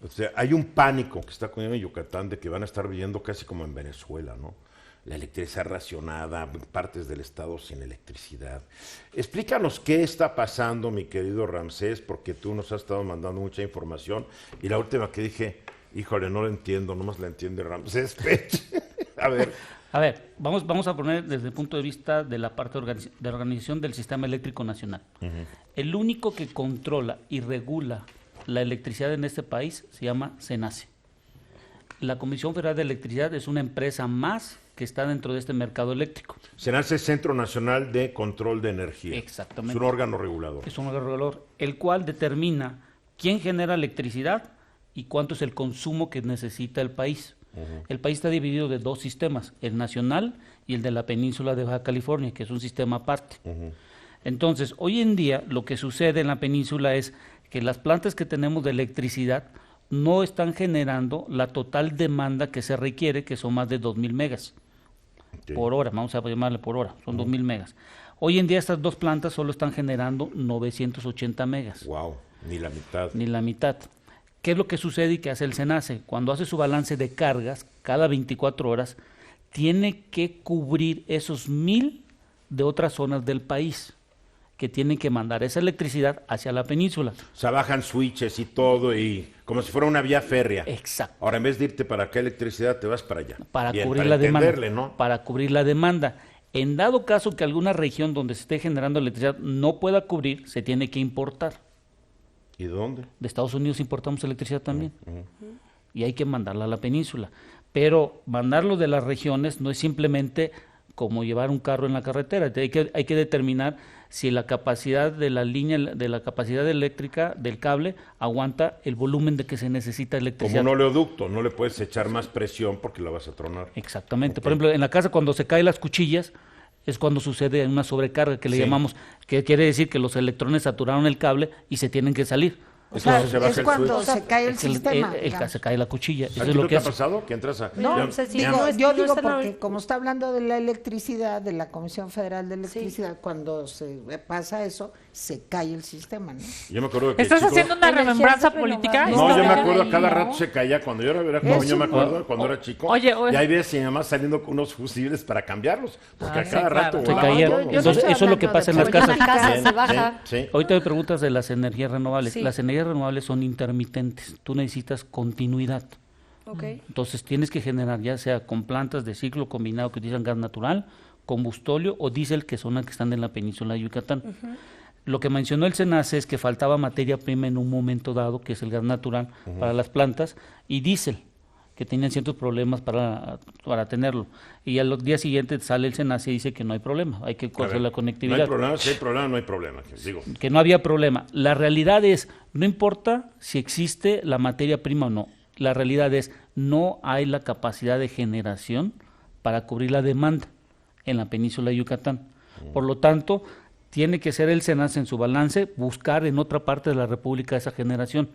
O sea, hay un pánico que está ocurriendo en Yucatán de que van a estar viviendo casi como en Venezuela, ¿no? La electricidad racionada, partes del estado sin electricidad. Explícanos qué está pasando, mi querido Ramsés, porque tú nos has estado mandando mucha información y la última que dije, híjole, no la entiendo, nomás la entiende Ramsés Pech. A ver, vamos a poner desde el punto de vista de la parte de organización del Sistema Eléctrico Nacional. El único que controla y regula la electricidad en este país se llama CENACE. La Comisión Federal de Electricidad es una empresa más que está dentro de este mercado eléctrico. CENACE es Centro Nacional de Control de Energía. Exactamente. Es un órgano regulador. Es un órgano regulador, el cual determina quién genera electricidad y cuánto es el consumo que necesita el país. El país está dividido de dos sistemas, el nacional y el de la península de Baja California, que es un sistema aparte. Entonces, hoy en día lo que sucede en la península es que las plantas que tenemos de electricidad no están generando la total demanda que se requiere, que son más de 2,000 megas por hora, vamos a llamarle por hora, son 2,000 megas. Hoy en día estas dos plantas solo están generando 980 megas. Wow, ni la mitad. Ni la mitad. ¿Qué es lo que sucede y qué hace el CENACE? Cuando hace su balance de cargas, cada 24 horas, tiene que cubrir esos 1,000 de otras zonas del país que tienen que mandar esa electricidad hacia la península. O sea, bajan switches y todo, y como si fuera una vía férrea. Exacto. Ahora, en vez de irte para acá electricidad, te vas para allá. Para bien, cubrir para la demanda. ¿no? Para cubrir la demanda. En dado caso que alguna región donde se esté generando electricidad no pueda cubrir, se tiene que importar. ¿Y de dónde? De Estados Unidos importamos electricidad también. Y hay que mandarla a la península. Pero mandarlo de las regiones no es simplemente como llevar un carro en la carretera. Hay que determinar si la capacidad de la línea, de la capacidad eléctrica del cable aguanta el volumen de que se necesita electricidad. Como un oleoducto, no le puedes echar más presión porque la vas a tronar. Exactamente. Por ejemplo, en la casa cuando se caen las cuchillas es cuando sucede una sobrecarga que le llamamos, que quiere decir que los electrones saturaron el cable y se tienen que salir. O sea, es cuando se cae el sistema. Se cae la cuchilla. Eso es lo que ha pasado, que entras a... No, yo digo porque como está hablando de la electricidad, de la Comisión Federal de Electricidad, cuando se pasa eso, se cae el sistema, ¿no? Yo me acuerdo que ¿Estás haciendo una remembranza política? No, yo me acuerdo a cada rato se caía. Cuando yo era joven, yo me acuerdo cuando era chico. Oye, y ahí ves a mi mamá saliendo con unos fusibles para cambiarlos, porque a cada rato se caía. Entonces, eso es lo que pasa en las casas. Se baja. Ahorita me preguntas de las energías renovables. Sí. Las energías renovables son intermitentes. Tú necesitas continuidad. Entonces tienes que generar, ya sea con plantas de ciclo combinado que utilizan gas natural, combustóleo o diésel, que son las que están en la península de Yucatán. Lo que mencionó el CENACE es que faltaba materia prima en un momento dado, que es el gas natural para las plantas, y diésel, que tenían ciertos problemas para tenerlo. Y al día siguiente sale el CENACE y dice que no hay problema, hay que hacer la conectividad. No hay problema, si hay problema, no hay problema. Que no había problema. La realidad es, no importa si existe la materia prima o no, la realidad es, no hay la capacidad de generación para cubrir la demanda en la península de Yucatán. Por lo tanto, tiene que ser el CENACE en su balance, buscar en otra parte de la República esa generación.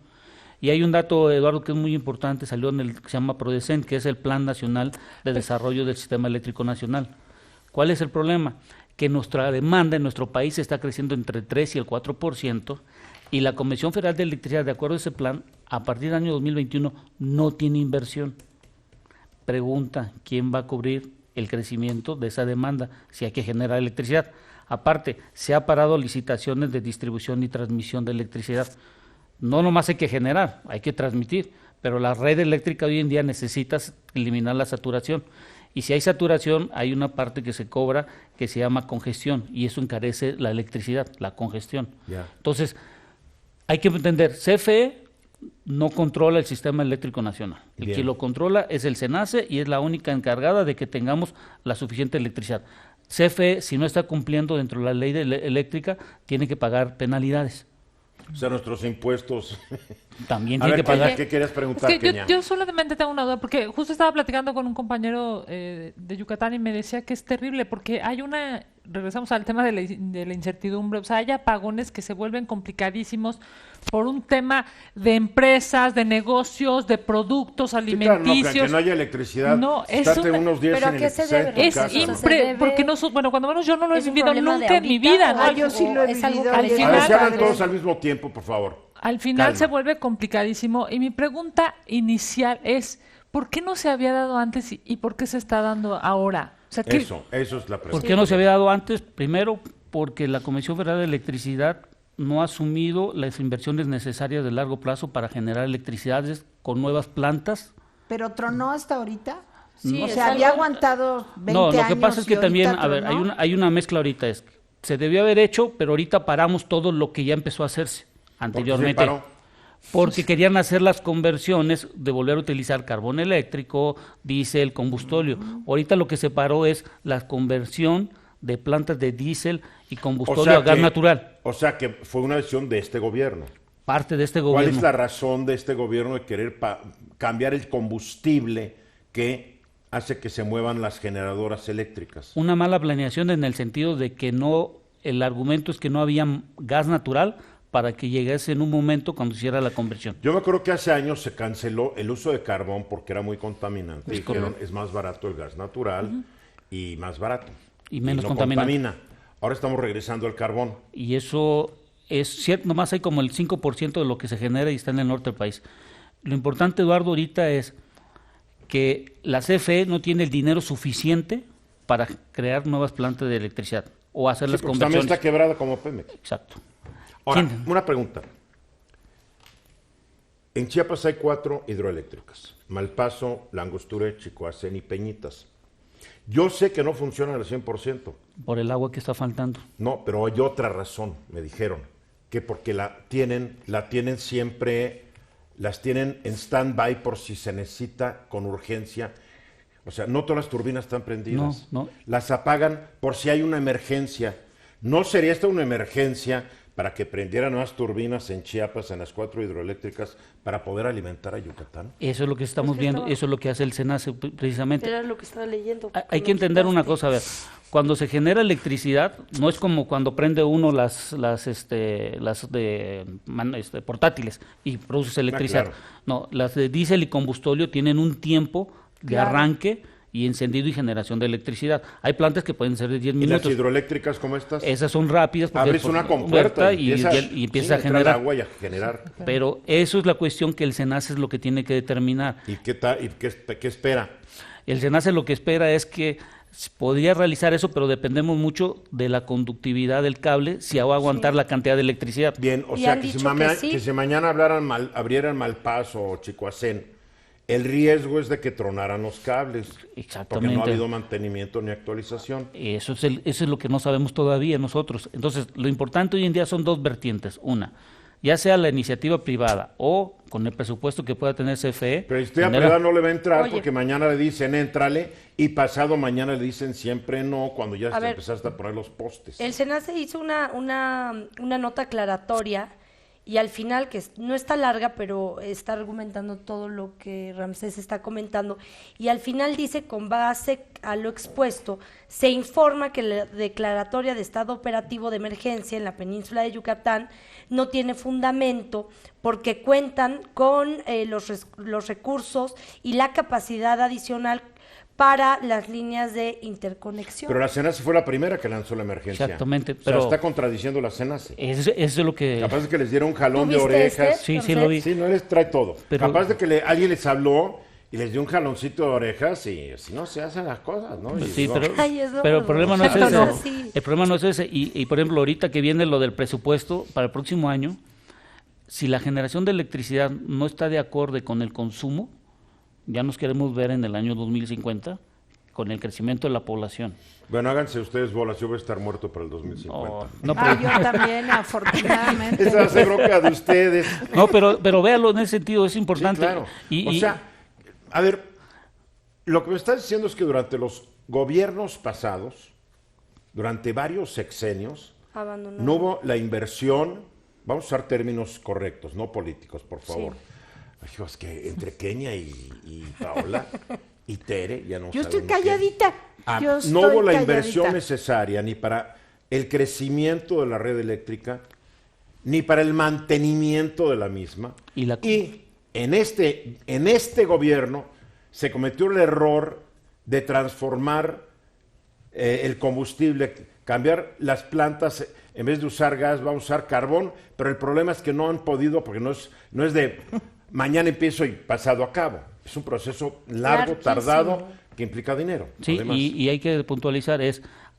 Y hay un dato, Eduardo, que es muy importante, salió en el que se llama PRODECEN, que es el Plan Nacional de Desarrollo del Sistema Eléctrico Nacional. ¿Cuál es el problema? Que nuestra demanda en nuestro país está creciendo entre el 3 y el 4%, y la Comisión Federal de Electricidad, de acuerdo a ese plan, a partir del año 2021 no tiene inversión. Pregunta, ¿quién va a cubrir el crecimiento de esa demanda si hay que generar electricidad? Aparte, se ha parado licitaciones de distribución y transmisión de electricidad. No nomás hay que generar, hay que transmitir, pero la red eléctrica hoy en día necesita eliminar la saturación. Y si hay saturación, hay una parte que se cobra que se llama congestión, y eso encarece la electricidad, la congestión. Entonces, hay que entender, CFE no controla el sistema eléctrico nacional. El que lo controla es el CENACE y es la única encargada de que tengamos la suficiente electricidad. CFE, si no está cumpliendo dentro de la ley eléctrica, tiene que pagar penalidades. O sea, nuestros impuestos. También tiene que pagar. ¿Qué querías preguntar, es que Kenia? yo solamente tengo una duda, porque justo estaba platicando con un compañero de Yucatán y me decía que es terrible, porque hay regresamos al tema de la incertidumbre, o sea, hay apagones que se vuelven complicadísimos por un tema de empresas, de negocios, de productos alimenticios. Claro, que no haya electricidad, estarte unos días sin electricidad en tu casa. Porque bueno, cuando menos yo no lo he vivido nunca en mi vida, ¿no? Yo sí lo he vivido. A ver, si hablan todos al mismo tiempo, por favor. al final Calma. se vuelve complicadísimo. Y mi pregunta inicial es, ¿por qué no se había dado antes y por qué se está dando ahora? O sea, Eso es la pregunta. ¿Por qué no se había dado antes? Primero, porque la Comisión Federal de Electricidad no ha asumido las inversiones necesarias de largo plazo para generar electricidades con nuevas plantas. ¿Pero tronó hasta ahorita? Sí, o es sea, había algo- aguantado 20 No, años. lo que pasa es que y también, ahorita a ver, tronó. hay una mezcla ahorita. Se debió haber hecho, pero ahorita paramos todo lo que ya empezó a hacerse anteriormente. ¿Por qué se paró? Porque querían hacer las conversiones de volver a utilizar carbón eléctrico, diésel, combustóleo. Ahorita lo que se paró es la conversión de plantas de diésel y combustóleo a gas natural. O sea que fue una decisión de este gobierno. Parte de este ¿Cuál gobierno. es la razón de este gobierno de querer cambiar el combustible que hace que se muevan las generadoras eléctricas? Una mala planeación en el sentido de que no, el argumento es que no había gas natural para que llegase en un momento cuando se hiciera la conversión. Yo me acuerdo que hace años se canceló el uso de carbón porque era muy contaminante. Dijeron, es más barato el gas natural y más barato. Y menos no contaminante. contamina. Ahora estamos regresando al carbón. Y eso es cierto, nomás hay como el 5% de lo que se genera y está en el norte del país. Lo importante, Eduardo, ahorita es que la CFE no tiene el dinero suficiente para crear nuevas plantas de electricidad o hacer Sí, las porque también conversiones. está quebrada como Pemex. Exacto. Ahora, ¿Quién? una pregunta. En Chiapas hay 4 hidroeléctricas. Malpaso, Langostura, Chicoacén y Peñitas. Yo sé que no funcionan al 100%. Por el agua que está faltando. No, pero hay otra razón, me dijeron. Que porque la tienen siempre, las tienen en stand-by por si se necesita con urgencia. O sea, no todas las turbinas están prendidas. No. Las apagan por si hay una emergencia. ¿No sería esta una emergencia para que prendieran más turbinas en Chiapas, en las 4 hidroeléctricas, para poder alimentar a Yucatán? Eso es lo que estamos viendo, eso es lo que hace el SENACE precisamente. Era lo que estaba leyendo. Hay que entender una cosa, a ver, cuando se genera electricidad, no es como cuando prende uno las portátiles y produces electricidad. Claro. No, las de diésel y combustóleo tienen un tiempo de Claro. arranque y encendido y generación de electricidad. Hay plantas que pueden ser de 10 ¿Y las minutos. hidroeléctricas como estas? Esas son rápidas porque Abres una compuerta y empieza a entra el generar. agua y a generar. Pero eso es la cuestión que el SENACE es lo que tiene que determinar. ¿Y qué espera? El SENACE lo que espera es que podría realizar eso, pero dependemos mucho de la conductividad del cable, si va a aguantar la cantidad de electricidad. Bien, o Y sea, han que si, dicho que sí. que si mañana abrieran Malpaso o Chicoacén, el riesgo es de que tronaran los cables. Porque Exactamente. no ha habido mantenimiento ni actualización. Eso es lo que no sabemos todavía nosotros. Entonces, lo importante hoy en día son dos vertientes. Una, ya sea la iniciativa privada o con el presupuesto que pueda tener CFE. Pero la iniciativa genera- privada no le va a entrar Oye. porque mañana le dicen éntrale y pasado mañana le dicen siempre no cuando ya A ver, empezaste a poner los postes. El SENACE hizo una nota aclaratoria y al final, que no está larga, pero está argumentando todo lo que Ramsés está comentando, y al final dice, con base a lo expuesto, se informa que la declaratoria de estado operativo de emergencia en la península de Yucatán no tiene fundamento porque cuentan con los recursos y la capacidad adicional para las líneas de interconexión. Pero la CENACE fue la primera que lanzó la emergencia. Exactamente, O sea, pero- está contradiciendo la CENACE. Eso es lo que... Capaz de que les dieron un jalón ¿Tú de viste orejas. este? Sí, lo vi. Sí, no les trae todo. Pero- Capaz de que alguien les habló y les dio un jaloncito de orejas y así no se hacen las cosas, ¿no? Y Sí, no. Ay, es pero el problema no es Exacto, ese. no. Sí. El problema no es ese. Y por ejemplo, ahorita que viene lo del presupuesto para el próximo año, si la generación de electricidad no está de acorde con el consumo, ya nos queremos ver en el año 2050 con el crecimiento de la población. Bueno, háganse ustedes bolas, yo voy a estar muerto para el 2050. Oh, no, pero, Yo también, afortunadamente. Esa va a ser bronca de ustedes. no, pero véalo en ese sentido, es Sí, importante. claro. O sea, a ver, lo que me estás diciendo es que durante los gobiernos pasados, durante varios sexenios, Abandonado. no hubo la inversión, vamos a usar términos correctos, no políticos, por favor. Ay, es que entre Kenia y Paola y Tere ya no Yo saben estoy qué. calladita. Ah, Yo no estoy hubo la calladita. inversión necesaria ni para el crecimiento de la red eléctrica, ni para el mantenimiento de la misma. Y en este gobierno se cometió el error de transformar el combustible cambiar las plantas, en vez de usar gas, vamos a usar carbón, pero el problema es que no han podido, porque no es de mañana empiezo y pasado a cabo. Es un proceso largo, tardado, que implica dinero. Sí, y hay que puntualizar,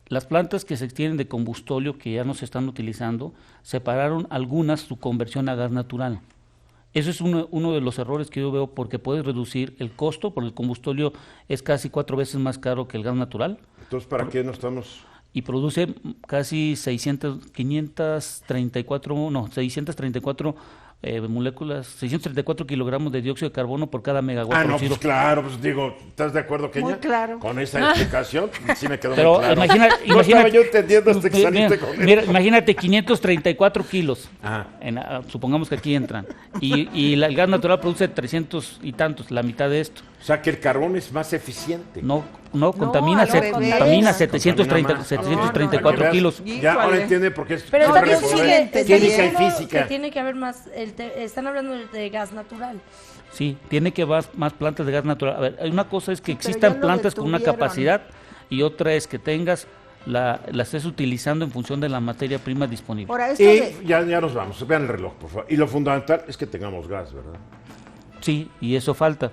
las plantas que se extienden de combustóleo, que ya no se están utilizando, separaron algunas su conversión a gas natural. Eso es uno de los errores que yo veo, porque puedes reducir el costo, porque el combustóleo es casi 4 veces más caro que el gas natural. Entonces, ¿para qué no estamos...? Y produce casi 634 moléculas, 634 kilogramos de dióxido de carbono por cada megawatt producido. Pues claro, pues digo, ¿estás de acuerdo, Kenia? Muy claro. Con esa explicación, sí me quedó Pero muy claro. imagínate, no estaba yo entendiendo hasta que saliste con mira, imagínate 534 kilos, Ajá. supongamos que aquí entran, y el gas natural produce 300 y tantos, la mitad de esto. O sea, que el carbón es más eficiente. No, contamina, contamina 734 kilos. Ya, ahora entiende por qué es Pero también química y física. que tiene que haber más, están hablando de gas natural. Sí, tiene que haber más plantas de gas natural. A ver, una cosa es que Pero existan ya lo plantas con una detuvieron. capacidad, y otra es que tengas la estés utilizando en función de la materia prima disponible. Ahora, esto Y ya nos vamos, vean el reloj, por favor. Y lo fundamental es que tengamos gas, ¿verdad? Sí, y eso falta.